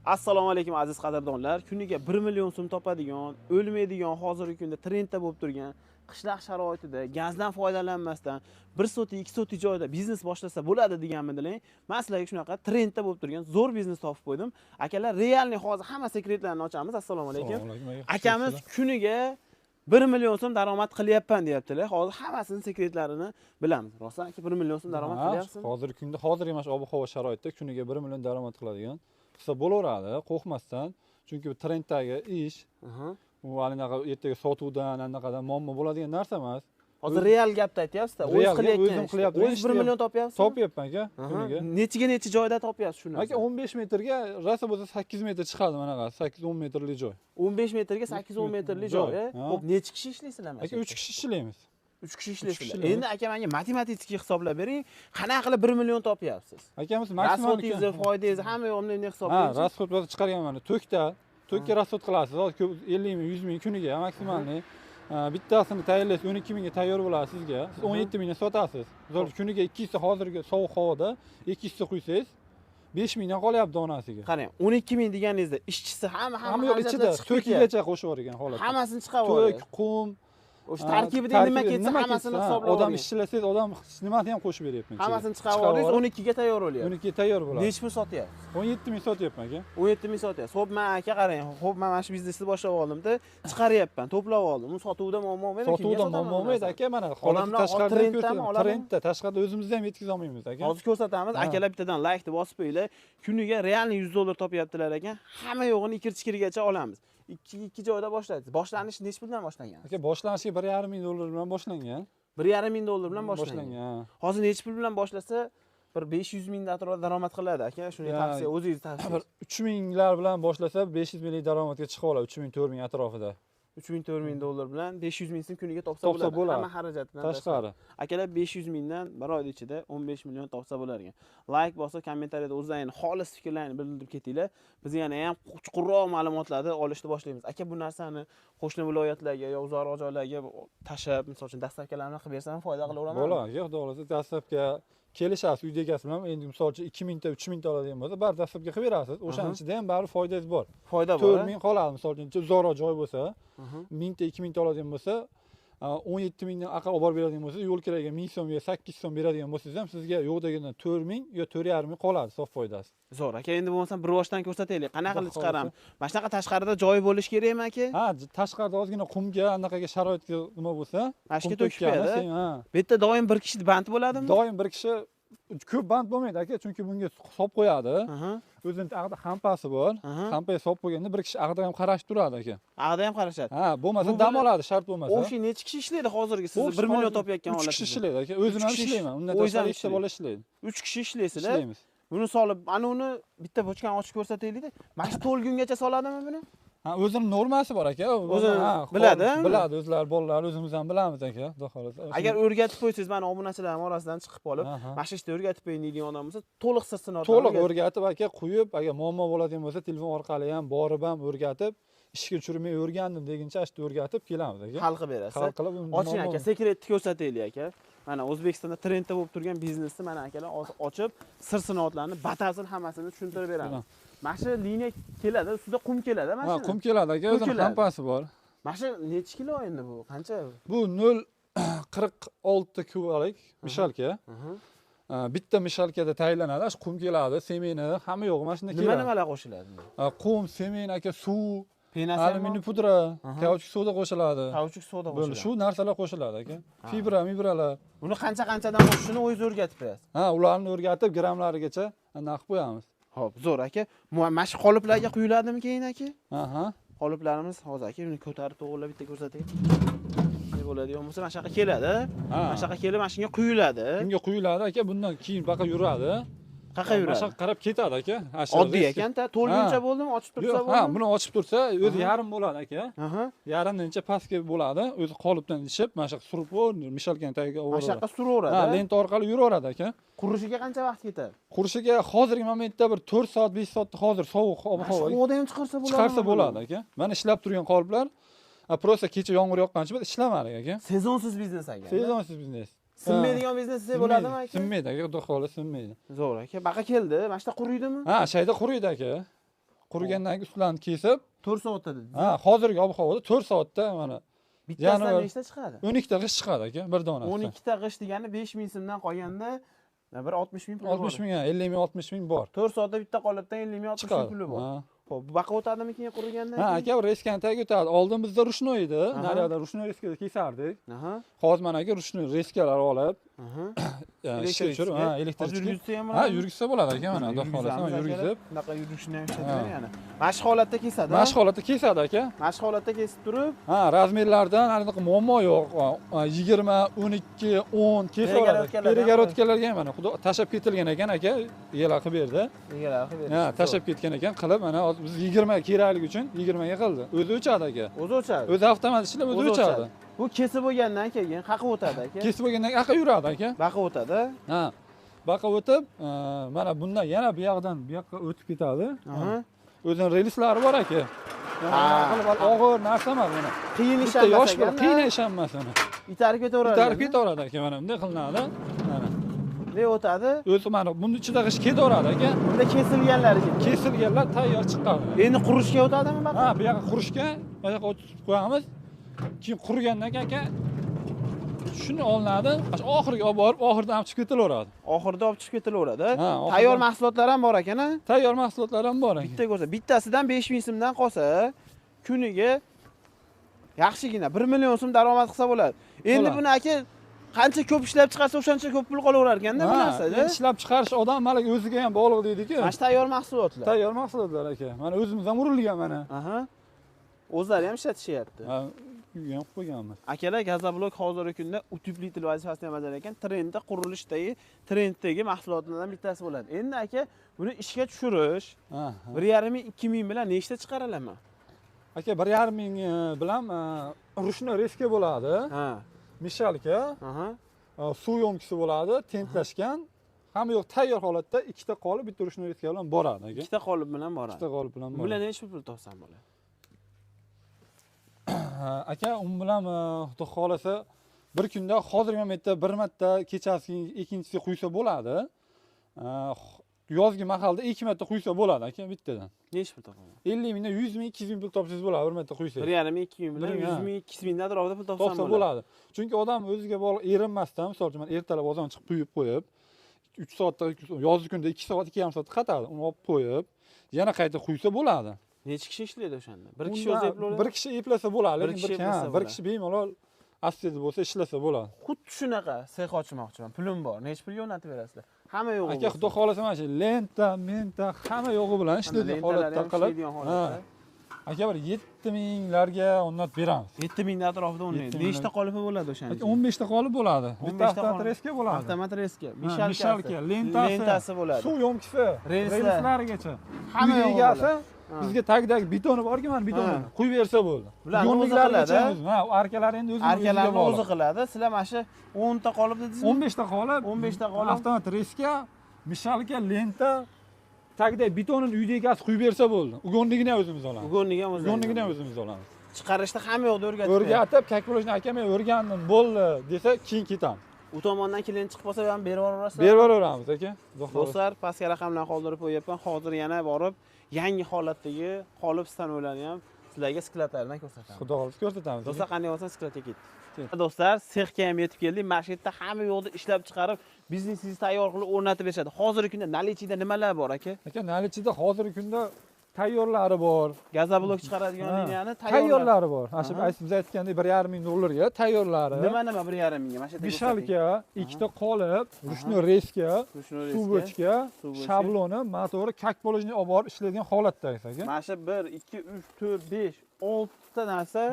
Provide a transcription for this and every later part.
Assalomu alaykum aziz qadrdonlar. Kuniga 1 million so'm topadigan, o'lmaydigan hozirgi kunda trendda bo'lib turgan qishloq sharoitida gazdan foydalanmasdan 1 soti, 2 soti joyda biznes boshlasa bo'ladi deganmidilar. Men sizlarga shunaqa trendda bo'lib turgan zo'r biznes topib qo'ydim. Akalar, realni hozir hamma sekretlarini ochamiz. Assalomu alaykum. Akamiz kuniga 1 million so'm daromad qilyapman deyaptilar. Hozir hammasini sekretlarini bilamiz. Rostdan aka 1 million so'm daromad qilyapsiz? Hozirgi kunda hozir emas, ob-havo sharoitida kuniga 1 million daromad qiladigan qilsa bo'laveradi, qo'rqmasdan. Chunki bu trenddagi ish, u alinaqa ertaga sotuvdan, anaqadan muammo bo'ladigan narsa emas. Hozir real gapni aytyapsiz-da. O'z qilyapsiz. O'z 1 million topyapsiz? Topyapman aka, kuniga. Necha joyda topyapsiz shuni? Aka 15 metrga rosa bo'lsa 8 metr chiqadi manaqa, 8-10 metrli joy. 15 metrga 8-10 metrli joy. Xo'p, necha kishi ishlaysizlar mana? Aka 3 kishi ishlaymiz. 3 kishi ishlaysizlar. Endi aka menga matematik hisoblab bering. Qanaqa qilib 1 million topyapsiz? Akamiz maksimal foydangizni hamma yo'qni hisoblaysiz. Ha, rasxod bo'lsa chiqarganman. To'kka rasxod qilasiz. 50 ming, 100 ming kuniga maksimalni. Bittasini tayyorlaysiz, 12 mingga tayyor bo'ladi sizga. Siz 17 mingga sotasiz. Misol kuniga 200 ta hozirgi sovuq havoda 200 ta quysangiz 5 mingdan qolyapti donasiga. Qarang, 12 ming deganingizda ishchisi hamma yo'q ichida to'kigacha qo'shib yuborgan holat. Hammasini chiqarib to'k, qum, o'sha tarkibida nima ketsa hammasini hisoblab odam ishlasangiz, odam nimani ham qo'shib beryapman. Hammasini chiqarib oldingiz, 12 ga tayyor bo'lyapti. 12 ga tayyor bo'ladi. Necha pul sotyapsiz? 17 ming sotyapman aka. 17 ming sotyapsiz. Xo'p, men aka qarang, xo'p men mana shu biznesni boshlab oldimda, chiqaryapman, to'plab oldim. Uni sotuvda muammo bo'lmaydi. Sotuvda muammo bo'lmaydi aka, mana holatni tashqaridan ko'rsataman. Trendda tashqarida o'zimizda ham yetkiza olmaymiz aka. Hozir ko'rsatamiz. Akalar bittadan like deb bosib qo'yinglar. Kuniga realni 100 dollar topyaptilar ekan. Hamma yo'g'ini ikir-chikirigacha olamiz. Ikki joyda boshlaysiz. Boshlanish necha puldan boshlangan? Aka, boshlanishi 1,5 ming dollar bilan boshlangan. 1,5 ming dollar bilan boshlangan. Hozir necha pul bilan boshlasa, bir 500 ming atrofida daromad qiladi aka. Shuni tavsiya, o'zingiz tavsiya. Bir 3 minglar bilan boshlasa 500 minglik daromadga chiqib oladi, 3 ming 4 ming atrofida. 3 ming 4 ming dollar bilan 500 ming so'm kuniga topsa bo'ladi. Hamma xarajatdan tashqari. Akalar 500 mingdan bir oy ichida 15 million topsa bo'lar ekan. Like bosib, kommentariyada o'zlaringizni xolis fikrlaringizni bildirib ketinglar. Biz yana ham chuqurroq ma'lumotlarni olishni boshlaymiz. Aka, bu narsani qo'shni viloyatlarga yo uzoqroq joylarga tashab, misol uchun dastavkalarni qilib bersam foyda qilaveradimi? Bo'ladi, xudo xolasa dastavka kelishasiz uyda egasi bilan. Endi misol uchun 2 mingta, 3 mingta oladigan bo'lsa, bar dastavka qilib berasiz. O'shaning ichida ham bari foydangiz bor. Foyda bor. 4 ming qoladi, misol uchun uzoqroq joy bo'lsa, 1000 ta, 2000 ta oladigan bo'lsa, 17 mingdan aqal olib borib beradigan bo'lsa, yo'l kiragiga 1000 so'm yo 800 so'm beradigan bo'lsangiz ham sizga yo'qdagidan 4 ming yo 4,5 ming qoladi sof foydasi. Zo'r aka, endi bo'lmasa bir boshdan ko'rsataylik. Qanaqa qilib chiqaramiz? Mana shunaqa tashqarida joy bo'lish kerakmi aka? Ha, tashqarida ozgina qumga, anaqaga sharoitga nima bo'lsa, mashqa to'kib beradi. Bu yerda doim bir kishi band bo'ladimi? Doim bir kishi ko'p band bo'lmaydi aka, chunki bunga solib qo'yadi. O'zining ag'da hampasi bor. Hampaga solib qo'yganda bir kishi ag'da ham qarashib turadi aka. Ag'da ham qarashadi. Ha, bo'lmasa dam oladi, shart bo'lmasa. O'sha necha kishi ishlaydi hozirgi siz 1 million topayotgan holatda? 3 kishi ishlaydi aka. O'zim ham ishlayman. Undan tashqari ikkita bola ishlaydi. 3 kishi ishlaysizlar. Buni solib, ana uni bitta bochkani ochib ko'rsataylik-da. Mana shu to'lgungacha soladimi buni? Ha, o'zining normasi bor aka. O'zi biladi. Biladi, o'zlari bolalar, o'zimiz ham bilamiz aka. Xudo xolasa. Agar o'rgatib qo'ysangiz, mana obunachilarim orasidan chiqib qolib, mana shu ishni o'rgatib qo'ying deydigan odam bo'lsa, to'liq sirtini to'liq o'rgatib aka qo'yib, agar muammo bo'ladigan bo'lsa, telefon orqali ham borib ham o'rgatib, ishga tushirmay o'rgandim deguncha ashta o'rgatib kelamiz aka. Hal qilib berasiz. Hal qilib, oching aka, sekretni ko'rsataylik aka. Mana O'zbekistonda trendda bo'lib turgan biznesni mana akalar ochib, sir-sinoatlarni, batafsil hammasini tushuntirib beramiz. Mana shu liniya keladi, ustida qum keladi, mana shu. Ha, qum keladi aka, o'zining hampasi bor. Mana shu necha kilo endi bu? Qancha? Bu 0,46 kubalik mishalka. Bitta mishalkada tayyorlanadi, shu qum keladi, semeni, hamma yo'q, mana shunda keladi. Nimalar qo'shiladi? Qum, semen aka, suv, alyuminiy pudra, kauchuk soda qo'shiladi. Kauchuk soda qo'shiladi. Shu narsalar qo'shiladi aka. Fibralar. Uni qanchadan qo'shishini o'zingiz o'rgatib berasiz. Ha, ularni o'rgatib gramlarigacha aniq qo'yamiz. Xo'p, zo'r aka. Mana shu qoliplarga quyiladimi keyin aka? Aha. Qoliplarimiz hozir aka, uni ko'tarib to'g'rilab bitta ko'rsataylik. Nima bo'ladigan bo'lsa, mana shu yoqqa keladi. Mana shu yoqqa kelib, mana shunga quyiladi. Bunga quyiladi aka, bundan keyin baqa yuradi. Qaqa yuradi. Mana qarab ketadi aka. Oddiy ekan-da, to'lguncha bo'ldimi, ochib tursa bo'ldimi? Ha, buni ochib tursa, o'zi yarim bo'ladi aka. Yarimdancha pastga bo'ladi, o'zi qolipdan ishib, mana shu surib, mishalkani tagiga olib. Mana shu yoqqa suraveradi. Ha, lenta orqali yuraveradi aka. Qurishiga qancha vaqt ketadi? Qurishiga hozirgi momentda bir 4 soat, 5 soatda hozir sovuq ob-havo. Sovuqda ham chiqarsa bo'ladi. Chiqarsa bo'ladi aka. Mana ishlab turgan qoliplar, prosta kecha yomg'ir yoqqancha ishlamadi aka. Sezonsiz biznes aka. Sezonsiz biznes. Sinmaydigan biznes desa bo'ladimi aka? Sinmaydi aka, xudo xohlasa sinmaydi. Zo'r aka. Baqa keldi. Mana shu yerda quriydimi? Ha, shayda quriydi aka. qurigandan keyin ustlarini kesib, 4 soatda dedi. ha, hozirgi ob-havoda 4 soatda mana Bittasidan nechta chiqadi? 12 ta g'isht chiqadi aka, bir donasi. 12 ta g'isht degani 5000 so'mdan qolganda bir 60 ming pul bor. 60 ming, 50 ming, 60 ming bor. 4 soatda bitta qolipdan 50 ming 60 ming puli bor. Ha. Xo'p, bu baqa o'tadimi keyin qurigandan Ha, keyin? aka, reskani tagiga o'tadi. Oldin bizda rushnoy edi. Naryoqda rushnoy reskada kesardik. Aha. Hozir mana aka rushnoy reskalar olib, Aha. ishga tushirib, ha, elektrik. yurgizsa ham Ha, yurgizsa bo'ladi aka, mana xudo xolasa, yurgizib. Bunaqa yurishni ham ishlatadi yana. Mashq holatda kesadi. Mashq holatda kesadi aka. Mashq holatda kesib turib, Ha, razmerlardan anaqa muammo yo'q. 20, 12, 10 kesaveradi. Beriga o'tganlarga ham mana xudo tashab ketilgan ekan aka, egalar qilib berdi. egalar qilib berdi. Ha, tashab ketgan ekan, qilib mana hozir biz 20 kerakligi uchun 20 ga qildi. O'zi o'chadi aka. O'zi o'chadi. O'zi avtomat ishlab o'zi o'chadi. Bu kesib bo'lgandan keyin qaqib o'tadi aka. Kesib bo'lgandan keyin aqa yuradi aka. Baqa o'tadi. Ha. Baqa o'tib, mana bundan yana bu yoqdan bu yoqqa o'tib ketadi. Aha. O'zining relslari bor aka. Og'ir narsa emas mana. Qiyin ish Bitta emas yosh ekan. bola qiyin ish emas mana. Itarib ketaveradi. Itarib ketaveradi aka mana bunday qilinadi. Mana. Ne o'tadi? O'zi mana buni ichida g'ish ketaveradi aka. Bunda kesilganlari keyin. Kesilganlar tayyor chiqadi. Endi qurishga o'tadimi baqa? Ha, bu yoqqa qurishga, bu yoqqa o'tib qo'yamiz. Keyin qurigandan keyin aka shuni olinadi, oxiriga olib borib, oxirida ham chiqib ketilaveradi. Oxirida olib chiqib ketilaveradi. Ha, Tayyor mahsulotlar ham bor ekan-a? Tayyor mahsulotlar ham bor aka. Bitta ko'rsa, bittasidan 5000 so'mdan qolsa, kuniga yaxshigina 1 million so'm daromad qilsa bo'ladi. Endi buni aka qancha ko'p ishlab chiqarsa, o'shancha ko'p pul qolaverar ekanda bu narsada. Ishlab chiqarish odam mana o'ziga ham bog'liq deydi-ku. Mana shu tayyor mahsulotlar. Tayyor mahsulotlar aka. Mana o'zimiz ham urilgan mana. Aha. O'zlari ham ishlatishyapti. Ha, uyga ham qo'yganmiz. Akalar Gazablok hozirgi kunda utilitel vazifasini bajar ekan. Trendda qurilishdagi trenddagi mahsulotlardan bittasi bo'ladi. Endi aka buni ishga tushirish 1,5 ming 2 ming bilan nechta chiqara olaman? Aka 1,5 ming bilan rushni reska bo'ladi. Ha. Mishalka, Aha. suv yomkisi bo'ladi, tentlashgan. Hamma yo'q tayyor holatda ikkita qolib bitta rushni reska bilan boradi aka. Ikkita qolip bilan boradi. Ikkita qolib bilan boradi. Bular necha pul topsam bo'ladi? Aka, u bilan xudo xolasa bir kunda hozirgi momentda bir marta kechasi ikkinchisi quysa bo'ladi. Yozgi mahalda 2 marta quysa bo'ladi aka bittadan. Necha pul topaman? 50 mingdan 100 ming, 200 ming pul topsangiz bo'ladi bir marta quysangiz. 1,5 ming 2 ming bilan 100 ming 200 ming atrofida pul topsam bo'ladi. Chunki odam o'ziga bog'liq erinmasdan, misol uchun ertalab ozon chiqib quyib qo'yib, 3 soatda yozgi kunda 2 soat, 2,5 soat qatadi. Uni olib qo'yib, yana qayta quysa bo'ladi. Necha kishi ishlaydi o'shanda? Bir kishi o'zi eplaydi. Bir kishi eplasa bo'ladi, lekin bir kishi bemalol aslida bo'lsa ishlasa bo'ladi. Xuddi shunaqa sex ochmoqchiman. Pulim bor. Necha pulga o'rnatib berasizlar? Hamma yo'g'i. Aka, xudo xolasa mana shu lenta, menta hamma yo'g'i bilan ishlaydigan holatda qilib. Aka, bir 7 minglarga o'rnatib beramiz. 7 ming atrofida o'rnaydi. Nechta qolipi bo'ladi o'shanda? Aka, 15 ta qolib bo'ladi. Bitta avtomat reska bo'ladi. Avtomat reska, mishalka, lentasi bo'ladi. Suv yomkisi, relslarigacha. Hamma egasi bizga tagdagi betoni bor-ku, mana betonni quyib bersa bo'ldi. Yo'nliklargacha, ha, arkalari endi o'ziga arkalarni o'zi qiladi. Sizlar mana shu 10 ta qolib dedingizmi? 15 ta qolib, 15 ta qolib. Avtomat reska, mishalka, lenta, tagda betonini uyda egasi quyib bersa bo'ldi. Ugonligini ham o'zimiz olamiz. Ugonligini ham o'zimiz olamiz. Chiqarishda hamma yoqda o'rgatib. O'rgatib, kalkulyashni aka men o'rgandim, bo'ldi desa, keyin ketamiz. U tomondan klient chiqib qolsa ham berib yuborasiz. Berib yuboramiz aka. Do'stlar, pastga raqamlarni qoldirib qo'yapman. Hozir yana borib yangi holatdagi qolip stanovlarni ham sizlarga skladlardan ko'rsataman. Xudo xolasa ko'rsatamiz. Do'stlar, qanday bo'lsa skladga ketdik. Do'stlar, sexga ham yetib keldik. Mana shu yerda hamma yo'qda ishlab chiqarib, biznesingizni tayyor qilib o'rnatib berishadi. Hozirgi kunda наличиda nimalar bor aka? Aka, наличиda hozirgi kunda tayyorlari bor. Gazablok chiqaradigan liniyani tayyorlari bor. Mana shu biz aytgandek 1,5 ming dollarga tayyorlari. Nima 1,5 mingga? Mana shu yerda mishalka, ikkita qolib, rushni reska, suvbochka, shabloni, motori, kakpolijni olib borib ishlaydigan holatda aka. Mana shu 1, 2, 3, 4, 5, 6 ta narsa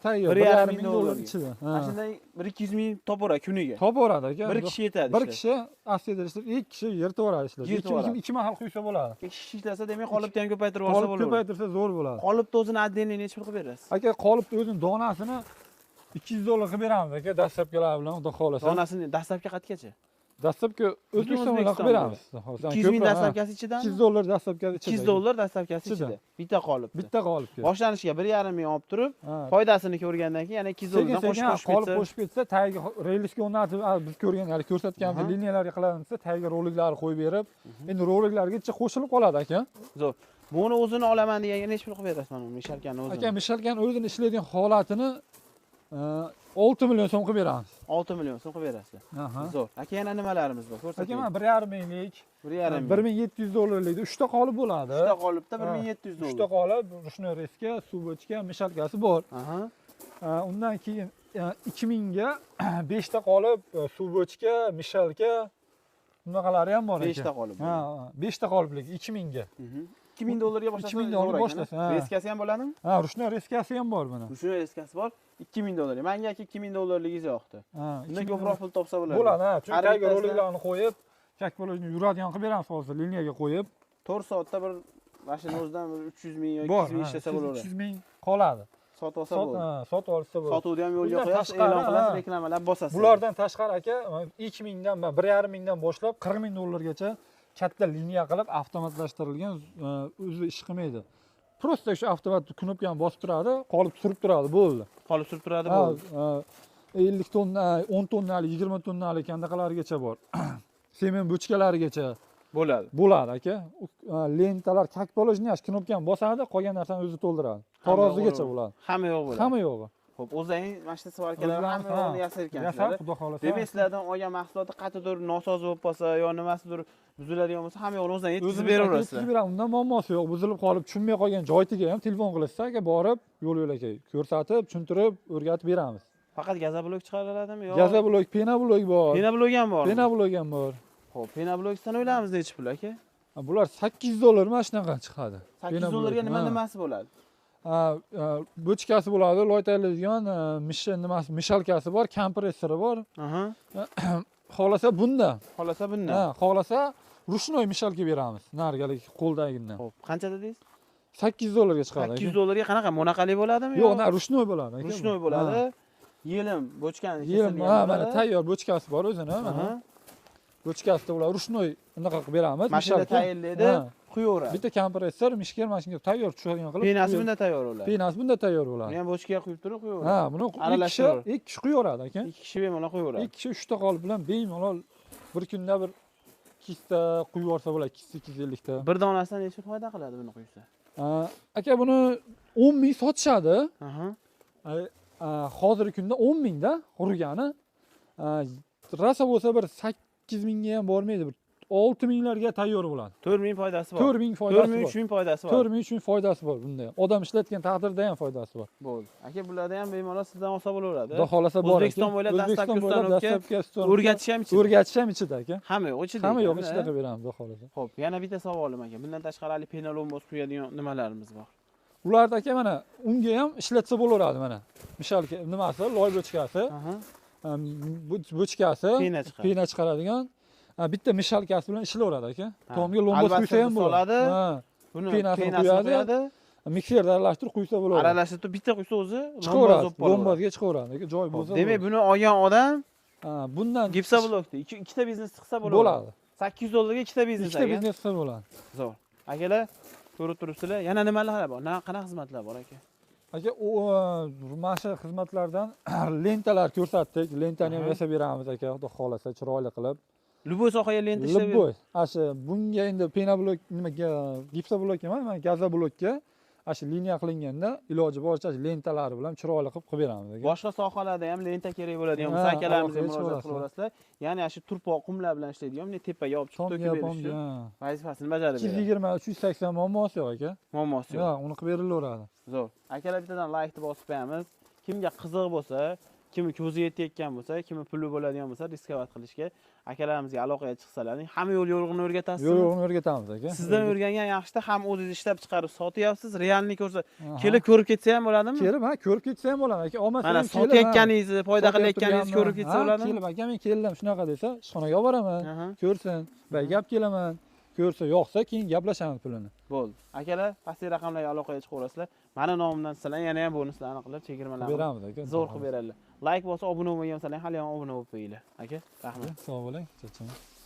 tayyor 1,5 ming dollar ichida. Mana shunday 1-200 ming topaveradi kuniga. Topaveradi aka. Bir kishi yetadi. Bir kishi aslida ishlab, ikki kishi yirtaveradi ishlab. Ikki mahal quysa bo'ladi. Ikki kishi ishlasa, demak qolipni ham ko'paytirib olsa bo'ladi. Ko'paytirsa zo'r bo'ladi. Qolipni o'zini отдельный necha pul qilib berasiz? Aka, qolipni o'zini donasini 200 dollar qilib beramiz aka, dastlabkilar bilan, xudo xolasa. Donasini dastlabki qatgacha? Dastlabki O'zbekiston bilan qilib beramiz. 200 ming dastlabkasi ichidami? 200 dollar dastlabkasi ichida. 200 dollar dastlabkasi ichida. Bitta qolib. Bitta qolibga. Boshlanishiga 1,5 ming olib turib, foydasini ko'rgandan keyin yana 200 dollardan qo'shib qolib qo'shib ketsa, tagiga relsga o'rnatib, biz ko'rgan, hali ko'rsatganimiz liniyalarga qiladimizda, tagiga roliklarni qo'yib berib, endi roliklargacha qo'shilib qoladi aka. Zo'r. Buni o'zini olaman deganga necha pul qilib berasiz mana mishalkani o'zini? Aka, mishalkani o'zini ishlaydigan holatini 6 million so'm qilib beramiz. 6 million so'm qilib berasizlar. Aha. Zo'r. Aka yana nimalarimiz bor? Aka, Ko'rsating. mana 1,5 minglik, 1,5 ming. 1700 dollarlikda 3 ta qolib bo'ladi. 3 ta qolibda 1700 3 ta dollar. qolib, rushnoy reska, suv bochka, mishalkasi bor. Aha. Undan keyin 2000 ga 5 ta qolib, suv bochka, mishalka bunaqalari ham bor ekan. 5 ta qolib. Ha, 5 ta qoliblik 2000 ga. 2000 dollarga boshlasa 2000 dollarga boshlasa. Reskasi ham bo'ladimi? Ha, rushnoy reskasi ham bor buni. Shuni reskasi bor. 2000 dollar. Menga aka 2000 dollarligingiz yoqdi. Ha, Undan ko'proq pul topsa bo'ladi. Bo'ladi, ha. Chunki Har tagiga bittasida roliklarni qo'yib, kakbolojni yuradigan qilib beramiz hozir liniyaga qo'yib. 4 soatda bir mashina o'zidan 300 ming yoki Bor, 200 ming ishlasa bo'laveradi. 300 ming qoladi. Sotib olsa bo'ladi. Sotib olsa bo'ladi. Sotuvni ham yo'lga Bundan qo'yasiz, tashqari, e'lon qilasiz, ha. reklamalar bosasiz. Bulardan tashqari aka 2000 dan 1,5 mingdan boshlab 40 ming dollargacha katta liniya qilib avtomatlashtirilgan o'zi ish qilmaydi. Prosta shu avtomat knopkani bosib turadi, qolib surib turadi, bo'ldi. Qolib surib turadi Ha, bo'ldi. 50 tonna, 10 tonnalik, 20 tonnalik qanaqalargacha bor. Semen bochkalarigacha bo'ladi aka. Lentalar kakbolojni knopkani bosadi, qolgan narsani o'zi to'ldiradi. Tarozigacha bo'ladi. Hamma yo'q bo'ladi. Hamma yo'g'i. Xo'p, o'zlaring mashinasi bor ekanlar, hamma yo'qni yasayotgansizlar. Yasab, xudo xolasa. Demak, sizlardan olgan mahsulotni qayerdir nosoz bo'lib qolsa yo nimasidir buziladigan bo'lsa, hamma yo'qni o'zlaring yetkazib beraverasizlar. Yetkazib beramiz. Undan muammosi yo'q. Buzilib qolib, tushunmay qolgan joytiga ham telefon qilasiz aka, borib, yo'l-yo'lakay ko'rsatib, tushuntirib, o'rgatib beramiz. Faqat gazoblok chiqariladimi yo? Gazoblok, penablok bor. Penablok ham bor. Penablok ham bor. Xo'p, penablokdan o'ylamiz necha pul aka? Bular 800 dollar mana shunaqa chiqadi. 800 dollarga nimasi bo'ladi? Bochkasi bo'ladi, loytaydigan nimasi, mishalkasi bor, kompressori bor. Aha. Xohlasa bunda. Xohlasa bundan. Ha, xohlasa rushnoy mishalka beramiz, narigalik qo'ldagidan. Xo'p, qancha dedingiz? 800 dollarga chiqadi. 800 dollarga qanaqa monaqali bo'ladimi? Yo'q, rushnoy bo'ladi aka. Rushnoy bo'ladi. Yelim bochkani Yelim, mana tayyor bochkasi bor o'zini, mana. Bochkasida ular rushnoy unaqa qilib beramiz. Mashina tayyorlaydi, quyaveradi. Bitta kompressor, mishker mashinaga tayyor tushadigan qilib. Penasi bunda tayyor bo'ladi. Penasi bunda tayyor bo'ladi. Buni ham bochkaga quyib turib quyaveradi. Ha, buni ikki kishi quyaveradi aka. 2 kishi bemalol quyaveradi. 2 kishi 3 ta qolib bilan bemalol bir kunda bir 2 ta quyib yuborsa bo'ladi, 250 ta. Bir donasidan necha foyda qiladi buni quysa? Aka, buni 10 ming sotishadi. Aha. Hozirgi kunda 10 mingda urgani. Rasa bo'lsa bir 8 mingga ham bormaydi, bir 6 minglarga tayyor bo'ladi. 4 ming foydasi bor. 4 ming foydasi bor. 4 ming foydasi bor. 4 ming uchun foydasi bor bunda. Odam ishlatgan taqdirda ham foydasi bor. Bo'ldi. Aka, bularda ham bemalol sizdan olsa bo'laveradi. Xudo xolasa bor. O'zbekiston bo'ylab dastlabki o'rgatish ham ichida. O'rgatish ham ichida aka. Hamma yo'q ichida. Hamma yo'q ichida qilib beramiz, xudo xolasa. Xo'p, yana bitta savolim aka. Bundan tashqari hali penalon bosib qo'yadigan nimalarimiz bor? Ularda aka mana unga ham ishlatsa bo'laveradi mana. Mishalga nimasi, loy bochkasi, bochkasi, pena chiqaradigan. Bitta mishalkasi bilan ishlayveradi aka. Tomga lombos quysa ham bo'ladi. Buni penasini qo'yadi. Mikserda aralashtirib quysa bo'ladi. Aralashtirib bitta quysa o'zi lombozga chiqaveradi aka, joy bo'lsa. Demak, buni olgan odam bundan gipsoblokda ikkita biznes qilsa bo'ladi. 800 dollarga ikkita biznes. Ikkita biznes qilsa bo'ladi. Zo'r. Akalar, ko'rib turibsizlar. Yana nimalar bor? Qanaqa xizmatlar bor aka? Aka, mana shu xizmatlardan lentalar ko'rsatdik. Lentani ham yasab beramiz aka, xudo xolasa, chiroyli qilib. Любой sohaga lenta ishlab beramiz. Любой. Asha bunga endi penablok nimaga, gipsoblok emas, mana gazoblokka asha liniya qilinganda iloji boricha lentalari bilan chiroyli qilib beramiz aka. Boshqa sohalarda ham lenta kerak bo'ladigan bo'lsa, akalarimizga murojaat qilaverasizlar. Ya'ni asha turpoq qumlar bilan ishlaydigan, bunday tepaga olib chiqib to'kib berish uchun vazifasini bajarib beradi. 220 380 muammosi yo'q aka. Muammosi yo'q. Yo'q, uni qilib berilaveradi. Zo'r. Akalar, bittadan like-ni bosib qo'yamiz. Kimga qiziq bo'lsa, kimi ko'zi yetayotgan bo'lsa, kimi puli bo'ladigan bo'lsa, riskovat qilishga akalarimizga aloqaga chiqsalar, hamma yo'l-yo'rig'ini o'rgatasiz. Yo'l-yo'rig'ini o'rgatamiz aka. Sizdan o'rgangan yaxshida ham o'zingiz ishlab chiqarib sotyapsiz, realni ko'rsa, kelib ko'rib ketsa ham bo'ladimi? Kelib, ko'rib ketsa ham bo'ladi aka. Mana sotayotganingizni, foyda qilayotganingizni ko'rib ketsa bo'ladimi? Kelib, aka, men keldim shunaqa desa, ishxonaga boraman, ko'rsin, gap kelaman. Ko'rsa, yo'qsa keyin gaplashamiz pulini. Bo'ldi. Akalar, pastki raqamlarga aloqaga chiqaverasizlar. Meni nomimdan sizlar yana ham bonuslarni qilib, chegirmalarni beramiz aka. Zo'r qilib beradilar. Like bo'lsa, obuna bo'lmaganlar hali ham obuna bo'lib qo'yinglar. Aka, rahmat. Sog' bo'ling, charchamaysiz.